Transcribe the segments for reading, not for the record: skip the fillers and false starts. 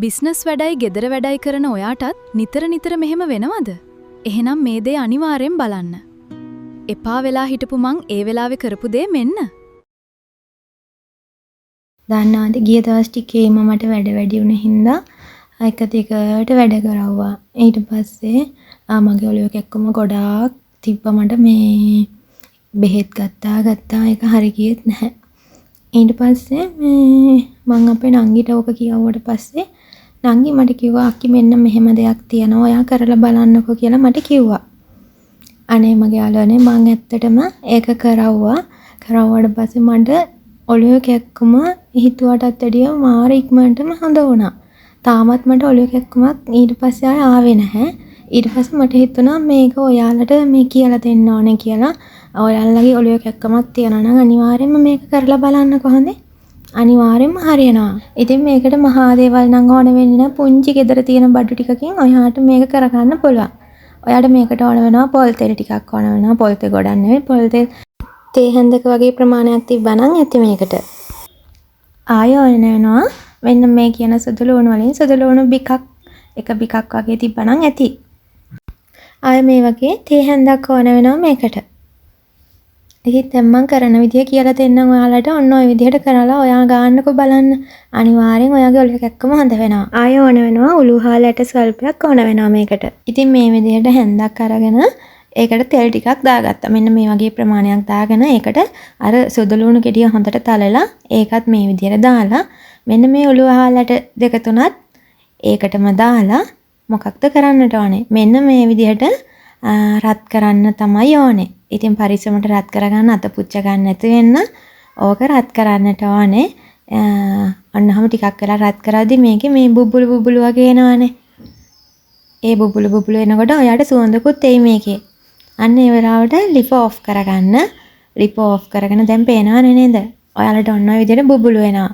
Business වැඩයි ගෙදර වැඩයි කරන ඔයාටත් නිතර නිතර මෙහෙම වෙනවද? එහෙනම් මේ දේ අනිවාර්යෙන් බලන්න. එපා වෙලා හිටපු මං ඒ වෙලාවේ කරපු දේ මෙන්න. දන්නවද ගිය දවස් ටිකේම මට වැඩ වැඩි වුණ හින්දා එක දිගට වැඩ කරවුවා. ඊට පස්සේ මගේ ඔළුව කැක්කුම ගොඩාක් තිබ්බා මට මේ බෙහෙත් ගත්තා ඒක හරි ගියෙත් නැහැ. ඊට පස්සේ මං අපේ නංගිට ඕක කිව්වට පස්සේ නංගි මට කිව්වා අක්කි මෙන්න මෙහෙම දෙයක් තියෙනවා ඔයා කරලා බලන්නකෝ කියලා මට කිව්වා. අනේ මගේ යාළුවනේ මං ඇත්තටම ඒක කරවුවා. කරවුවාට පස්සේ මට ඔළුව කැක්කුම හිතුවටත් වැඩිය මාර ඉක්මනටම හොඳ වුණා. තාමත් මට ඔළුව කැක්කුමක් ඊට පස්සේ ආය ආවේ නැහැ. ඊට පස්සේ මට හිතුණා මේක ඔයාලට මේ කියලා දෙන්න ඕනේ කියලා. ඔයාලගේ ඔළුව කැක්කමක් තියනවා නම් අනිවාර්යයෙන්ම මේක කරලා බලන්න කොහොමද? අනිවාර්යයෙන්ම හරියනවා. ඉතින් මේකට මහා දේවල් නම් ඕන වෙන්නේ නැහැ. පුංචි ගෙදර තියෙන බඩු ටිකකින් ඔයාට මේක කරගන්න පුළුවන්. ඔයාට මේකට ඕන වෙනවා පොල් තෙල් ටිකක් ඕන වෙනවා. පොල් තෙල් ගොඩක් නෙවෙයි පොල් තෙල් තේ හැන්දක වගේ ප්‍රමාණයක් තිබ්බනම් ඇති මේකට. ආය ඕන වෙනවා මෙන්න මේ කියන සුදු ලුණු වලින් සුදු ලුණු බිකක් එක බිකක් වගේ තිබ්බනම් ඇති. ආය මේ වගේ තේ හැන්දක් ඕන වෙනවා මේකට. ඉතින් දැන් මම කරන විදිය කියලා දෙන්නම් ඔයාලට. ඔන්න ඔය විදිහට කරලා ඔයා ගන්නකො බලන්න. අනිවාර්යෙන් ඔයාගේ ඔළුව කැක්කම හොඳ වෙනවා. ආය ඕන වෙනවා උළු හාලට ස්වල්පයක් ඕන වෙනවා මේකට. ඉතින් මේ විදිහට හැන්දක් අරගෙන ඒකට තෙල් ටිකක් දාගත්තා. මෙන්න මේ වගේ ප්‍රමාණයක් දාගෙන ඒකට අර සුදු ලුණු ගෙඩිය හොඳට තලලා ඒකත් මේ විදිහට දාලා මෙන්න මේ උළු හාලට දෙක තුනත් ඒකටම දාලා මොකක්ද කරන්නට ඕනේ? මෙන්න මේ විදිහට රත් කරන්න තමයි ඕනේ. ඉතින් පරිස්සමට රත් කරගන්න අත පුච්ච ගන්න නැති වෙන්න ඕක රත් කරන්නට ඕනේ. අන්නහම ටිකක් වෙලා රත් කරද්දි මේකේ මේ බුබුලු වගේ එනවනේ. ඒ බුබුලු එනකොට ඔයාට සුවඳකුත් එයි මේකේ. අන්න ඒ වෙලාවට ලිප ඔෆ් කරගන්න. ලිප ඔෆ් කරගෙන දැන් පේනවනේ නේද? ඔයාලට ඔන්න ඔය විදිහට බුබුලු එනවා.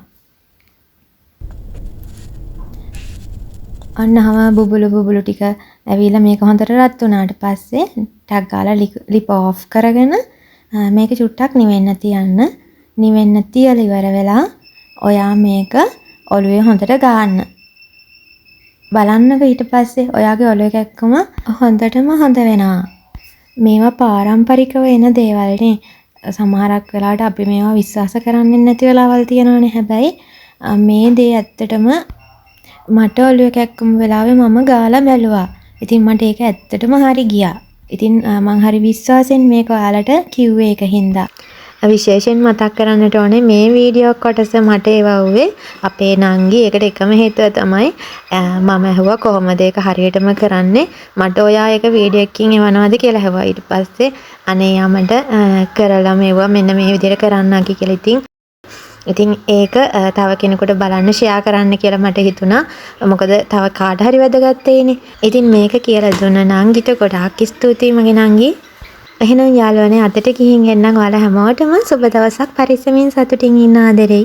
අන්නහම බුබුලු ටික ඇවිල්ලා මේක හොඳට රත් වුණාට පස්සේ ටක් ගාලා ලිප ඔෆ් කරගෙන මේක චුට්ටක් නිවෙන්න තියන්න. නිවෙන්න තියලා ඉවර වෙලා ඔයා මේක ඔළුවේ හොඳට ගන්න. බලන්නක ඊට පස්සේ ඔයාගේ ඔළුව කැක්කම හොඳටම හොඳ වෙනවා. මේවා පාරම්පරිකව එන දේවල් නේ. සමහරක් වෙලාවට අපි මේවා විශ්වාස කරන්නේ නැති වෙලාවල් තියෙනවානේ. හැබැයි මේ දේ ඇත්තටම මට ඔළුව කැක්කුම වෙලාවේ මම ගාලා බැලුවා. ඉතින් මට ඒක ඇත්තටම හරි ගියා. ඉතින් මං හරි විශ්වාසෙන් මේක ඔයාලට කිව්වේ ඒක හින්දා. විශේෂයෙන් මතක් කරන්නට ඕනේ මේ වීඩියෝ කොටස මට එවුවේ අපේ නංගි. ඒකට එකම හේතුව තමයි මම ඇහුවා කොහොමද ඒක හරියටම කරන්නේ? මට ඔයා ඒක වීඩියෝ එකකින් එවනවද කියලා ඇහුවා. ඊට පස්සේ අනේ යා මට කරලා මෙවුවා මෙන්න මේ විදිහට කරන්න අකි කියලා. ඉතින් ඒක තව කෙනෙකුට බලන්න ෂෙයා කරන්න කියලා මට හිතුණා. මොකද තව කාට හරි වැදගත් වෙයිනේ. ඉතින් මේක කියලා දුන්න නංගිට ගොඩාක් ස්තුතියි මගේ නංගි. එහෙනම් යාළුවනේ අදට ගිහින් එන්නම් ඔයාලා හැමෝටම සුබ දවසක් පරිස්සමින් සතුටින් ඉන්න ආදරෙයි.